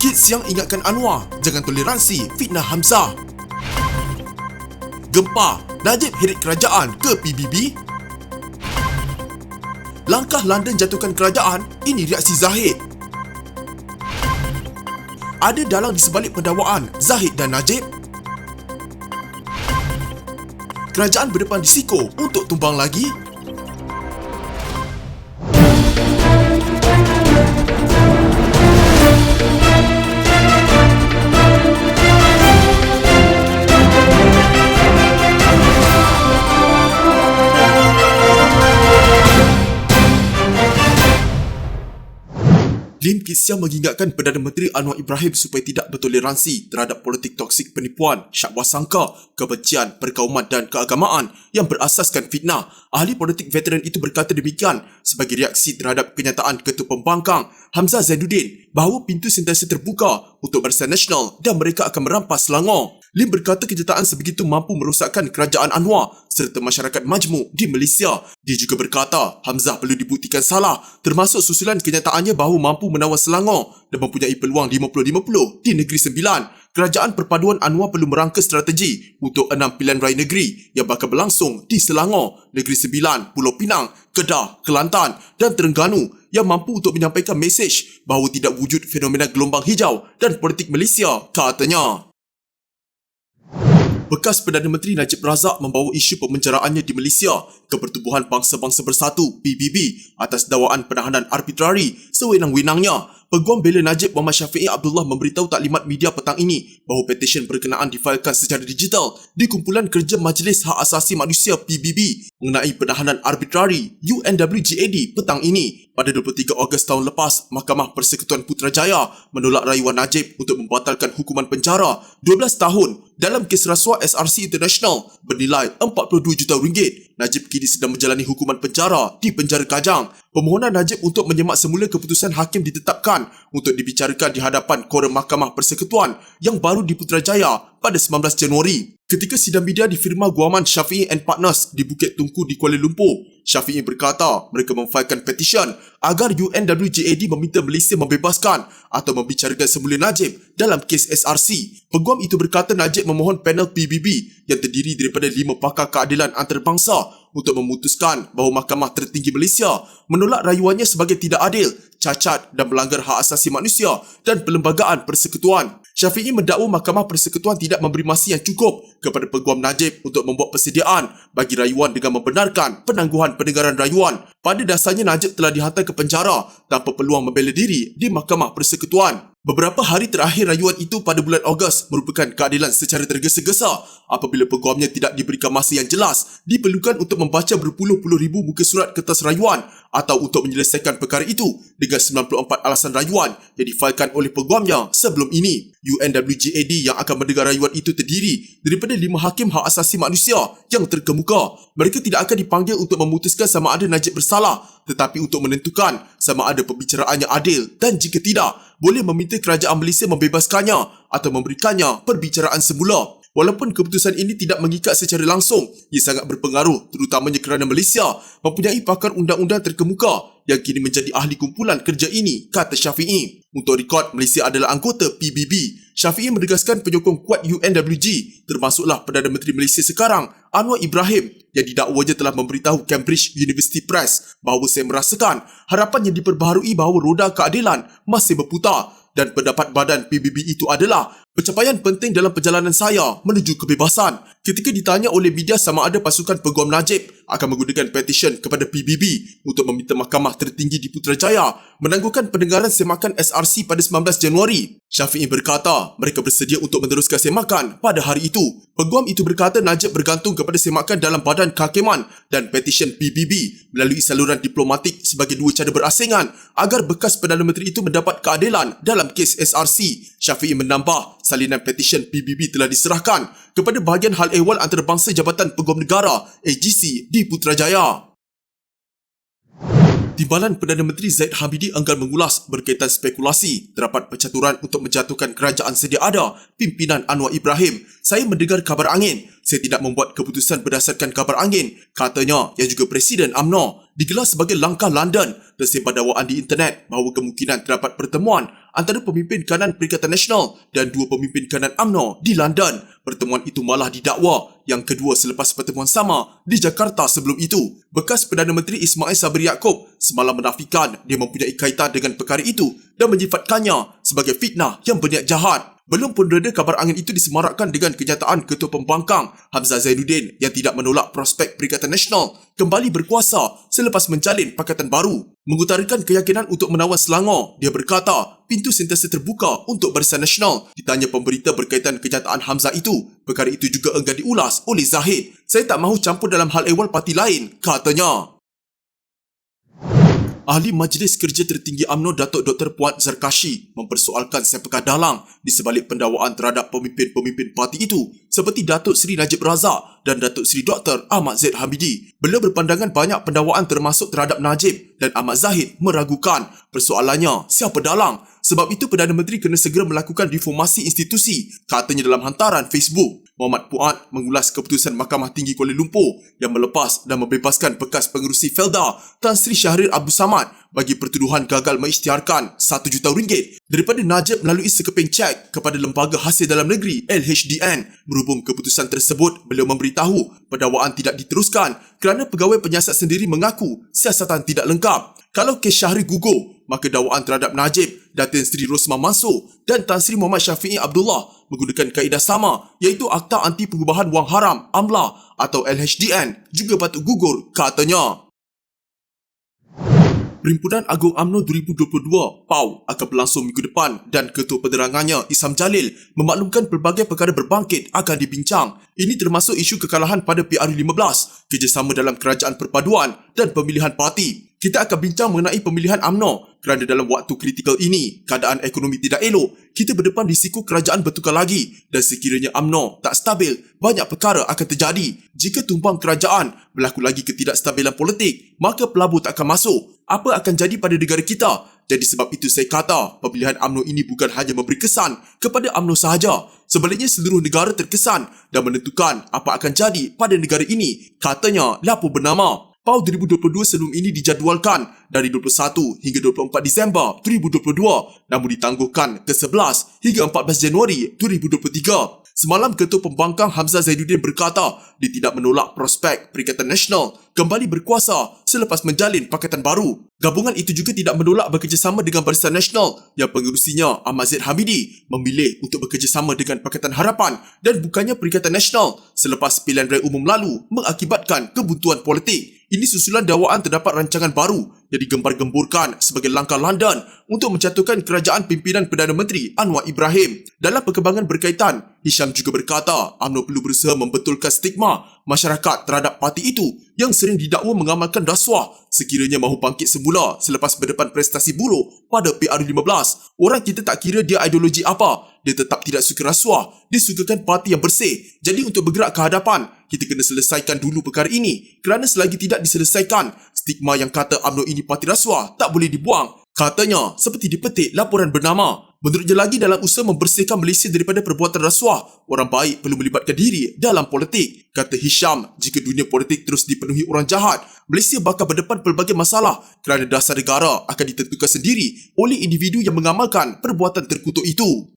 Kids yang ingatkan Anwar, jangan toleransi fitnah Hamzah. Gempa, Najib heret kerajaan ke PBB? Langkah London jatuhkan kerajaan, ini reaksi Zahid. Ada dalang di sebalik pendakwaan Zahid dan Najib? Kerajaan berdepan risiko untuk tumbang lagi? Lim Kit Siang mengingatkan Perdana Menteri Anwar Ibrahim supaya tidak bertoleransi terhadap politik toksik penipuan, syakwa sangka, kebencian, perkauman dan keagamaan yang berasaskan fitnah. Ahli politik veteran itu berkata demikian sebagai reaksi terhadap kenyataan Ketua Pembangkang Hamzah Zainuddin bahawa pintu sentiasa terbuka untuk Barisan Nasional dan mereka akan merampas Selangor. Lim berkata kenyataan sebegitu mampu merosakkan kerajaan Anwar serta masyarakat majmuk di Malaysia. Dia juga berkata Hamzah perlu dibuktikan salah termasuk susulan kenyataannya bahawa mampu menawar Selangor dan mempunyai peluang 50-50 di Negeri Sembilan. Kerajaan Perpaduan Anwar perlu merangka strategi untuk 6 pilihan raya negeri yang bakal berlangsung di Selangor, Negeri Sembilan, Pulau Pinang, Kedah, Kelantan dan Terengganu yang mampu untuk menyampaikan mesej bahawa tidak wujud fenomena gelombang hijau dan politik Malaysia, katanya. Bekas Perdana Menteri Najib Razak membawa isu pemenjaraannya di Malaysia ke Pertubuhan Bangsa-Bangsa Bersatu PBB atas dakwaan penahanan arbitrari sewenang-wenangnya. Peguam Bela Najib Muhammad Syafiee Abdullah memberitahu taklimat media petang ini bahawa petisyen berkenaan difailkan secara digital di Kumpulan Kerja Majlis Hak Asasi Manusia PBB mengenai penahanan arbitrari UNWGAD petang ini. Pada 23 Ogos tahun lepas, Mahkamah Persekutuan Putrajaya menolak rayuan Najib untuk membatalkan hukuman penjara 12 tahun dalam kes rasuah SRC International bernilai 42 juta ringgit. Najib kini sedang menjalani hukuman penjara di penjara Kajang. Permohonan Najib untuk menyemak semula keputusan hakim ditetapkan untuk dibicarakan di hadapan Koram Mahkamah Persekutuan yang baru di Putrajaya pada 19 Januari. Ketika sidang media di firma guaman Syafiee and Partners di Bukit Tungku di Kuala Lumpur, Syafiee berkata mereka memfailkan petisyen agar UNWGAD meminta Malaysia membebaskan atau membicarakan semula Najib dalam kes SRC. Peguam itu berkata Najib memohon panel PBB yang terdiri daripada 5 pakar keadilan antarabangsa untuk memutuskan bahawa Mahkamah Tertinggi Malaysia menolak rayuannya sebagai tidak adil, cacat dan melanggar hak asasi manusia dan perlembagaan persekutuan. Syafiee mendakwa Mahkamah Persekutuan tidak memberi masa yang cukup kepada Peguam Najib untuk membuat persediaan bagi rayuan dengan membenarkan penangguhan pendengaran rayuan. Pada dasarnya Najib telah dihantar ke penjara tanpa peluang membela diri di Mahkamah Persekutuan. Beberapa hari terakhir rayuan itu pada bulan Ogos merupakan keadilan secara tergesa-gesa apabila peguamnya tidak diberikan masa yang jelas diperlukan untuk membaca berpuluh-puluh ribu muka surat kertas rayuan atau untuk menyelesaikan perkara itu dengan 94 alasan rayuan yang difailkan oleh peguamnya sebelum ini. UNWGAD yang akan mendengar rayuan itu terdiri daripada 5 hakim hak asasi manusia yang terkemuka. Mereka tidak akan dipanggil untuk memutuskan sama ada Najib bersalah tetapi untuk menentukan sama ada pembicaraannya adil dan jika tidak, boleh meminta kerajaan Malaysia membebaskannya atau memberikannya perbicaraan semula. Walaupun keputusan ini tidak mengikat secara langsung, ia sangat berpengaruh terutamanya kerana Malaysia mempunyai pakar undang-undang terkemuka yang kini menjadi ahli kumpulan kerja ini, kata Syafiee. Untuk rekod, Malaysia adalah anggota PBB. Syafiee menegaskan penyokong kuat UNWG termasuklah Perdana Menteri Malaysia sekarang, Anwar Ibrahim yang didakwanya telah memberitahu Cambridge University Press bahawa saya merasakan harapan yang diperbaharui bahawa roda keadilan masih berputar dan pendapat badan PBB itu adalah pencapaian penting dalam perjalanan saya menuju kebebasan. Ketika ditanya oleh media sama ada pasukan Peguam Najib akan menggunakan petisyen kepada PBB untuk meminta Mahkamah Tertinggi di Putrajaya menangguhkan pendengaran semakan SRC pada 19 Januari, Syafiee berkata mereka bersedia untuk meneruskan semakan pada hari itu. Peguam itu berkata Najib bergantung kepada semakan dalam badan kehakiman dan petisyen PBB melalui saluran diplomatik sebagai dua cara berasingan agar bekas Perdana Menteri itu mendapat keadilan dalam kes SRC. Syafiee menambah salinan petisyen PBB telah diserahkan kepada bahagian hal ehwal antarabangsa Jabatan Peguam Negara AGC di Putrajaya. Timbalan Perdana Menteri Zaid Hamidi enggan mengulas berkaitan spekulasi terdapat percaturan untuk menjatuhkan kerajaan sedia ada pimpinan Anwar Ibrahim. Saya mendengar kabar angin. Saya tidak membuat keputusan berdasarkan kabar angin, katanya, yang juga Presiden UMNO. Digelar sebagai langkah London. Tersebar dakwaan di internet bahawa kemungkinan terdapat pertemuan antara pemimpin kanan Perikatan Nasional dan dua pemimpin kanan UMNO di London. Pertemuan itu malah didakwa yang kedua selepas pertemuan sama di Jakarta sebelum itu. Bekas Perdana Menteri Ismail Sabri Yaakob semalam menafikan dia mempunyai kaitan dengan perkara itu dan menyifatkannya sebagai fitnah yang berniat jahat. Belum pun reda, kabar angin itu disemarakkan dengan kenyataan Ketua Pembangkang Hamzah Zainuddin yang tidak menolak prospek Perikatan Nasional kembali berkuasa selepas menjalin pakatan baru. Mengutarakan keyakinan untuk menawan Selangor, dia berkata pintu sentiasa terbuka untuk Barisan Nasional. Ditanya pemberita berkaitan kenyataan Hamzah itu, perkara itu juga enggan diulas oleh Zahid. Saya tak mahu campur dalam hal ehwal parti lain, katanya. Ahli Majlis Kerja Tertinggi UMNO Datuk Dr. Puan Zarkashi mempersoalkan siapakah dalang di sebalik pendakwaan terhadap pemimpin-pemimpin parti itu seperti Datuk Seri Najib Razak dan Datuk Seri Dr. Ahmad Zaid Hamidi. Beliau berpandangan banyak pendakwaan termasuk terhadap Najib dan Ahmad Zahid meragukan. Persoalannya, siapa dalang? Sebab itu Perdana Menteri kena segera melakukan reformasi institusi, katanya dalam hantaran Facebook. Muhammad Puan mengulas keputusan Mahkamah Tinggi Kuala Lumpur yang melepas dan membebaskan bekas pengerusi Felda Tan Sri Syahrir Abdul Samad bagi pertuduhan gagal mengisytiharkan RM1 juta daripada Najib melalui sekeping cek kepada Lembaga Hasil Dalam Negeri LHDN. Berhubung keputusan tersebut, beliau memberitahu pendakwaan tidak diteruskan kerana pegawai penyiasat sendiri mengaku siasatan tidak lengkap. Kalau kes Syahrir gugur, maka dakwaan terhadap Najib, Datin Seri Rosman Mansor dan Tan Sri Muhammad Syafiee Abdullah menggunakan kaedah sama, iaitu Akta Anti Pengubahan Wang Haram (AMLA) atau LHDN juga patut gugur, katanya. Perhimpunan Agung UMNO 2022 PAU akan berlangsung minggu depan dan Ketua Penerangannya Isham Jalil memaklumkan pelbagai perkara berbangkit akan dibincang. Ini termasuk isu kekalahan pada PRU15, kerjasama dalam kerajaan perpaduan dan pemilihan parti. Kita akan bincang mengenai pemilihan UMNO kerana dalam waktu kritikal ini, keadaan ekonomi tidak elok, kita berdepan risiko kerajaan bertukar lagi dan sekiranya UMNO tak stabil, banyak perkara akan terjadi. Jika tumpang kerajaan, berlaku lagi ketidakstabilan politik, maka pelabur tak akan masuk. Apa akan jadi pada negara kita? Jadi sebab itu saya kata, pemilihan UMNO ini bukan hanya memberi kesan kepada UMNO sahaja. Sebaliknya seluruh negara terkesan dan menentukan apa akan jadi pada negara ini, katanya lapor bernama PAU 2022 sebelum ini dijadualkan dari 21 hingga 24 Disember 2022 namun ditangguhkan ke 11 hingga 14 Januari 2023. Semalam Ketua Pembangkang Hamzah Zainuddin berkata dia tidak menolak prospek Perikatan Nasional kembali berkuasa selepas menjalin pakatan baru. Gabungan itu juga tidak menolak bekerjasama dengan Barisan Nasional yang pengerusinya Ahmad Zaid Hamidi memilih untuk bekerjasama dengan Pakatan Harapan dan bukannya Perikatan Nasional selepas pilihan raya umum lalu mengakibatkan kebuntuan politik. Ini susulan dakwaan terdapat rancangan baru yang digembar-gemburkan sebagai langkah London untuk menjatuhkan kerajaan pimpinan Perdana Menteri Anwar Ibrahim. Dalam perkembangan berkaitan, Hisham juga berkata UMNO perlu berusaha membetulkan stigma masyarakat terhadap parti itu yang sering didakwa mengamalkan rasuah sekiranya mahu bangkit semula selepas berdepan prestasi buruk pada PRU15. Orang kita tak kira dia ideologi apa, dia tetap tidak suka rasuah, dia sukakan parti yang bersih. Jadi untuk bergerak ke hadapan, kita kena selesaikan dulu perkara ini kerana selagi tidak diselesaikan, stigma yang kata UMNO ini parti rasuah tak boleh dibuang. Katanya, seperti dipetik laporan bernama. Menurutnya lagi, dalam usaha membersihkan Malaysia daripada perbuatan rasuah, orang baik perlu melibatkan diri dalam politik. Kata Hisham, jika dunia politik terus dipenuhi orang jahat, Malaysia bakal berdepan pelbagai masalah kerana dasar negara akan ditentukan sendiri oleh individu yang mengamalkan perbuatan terkutuk itu.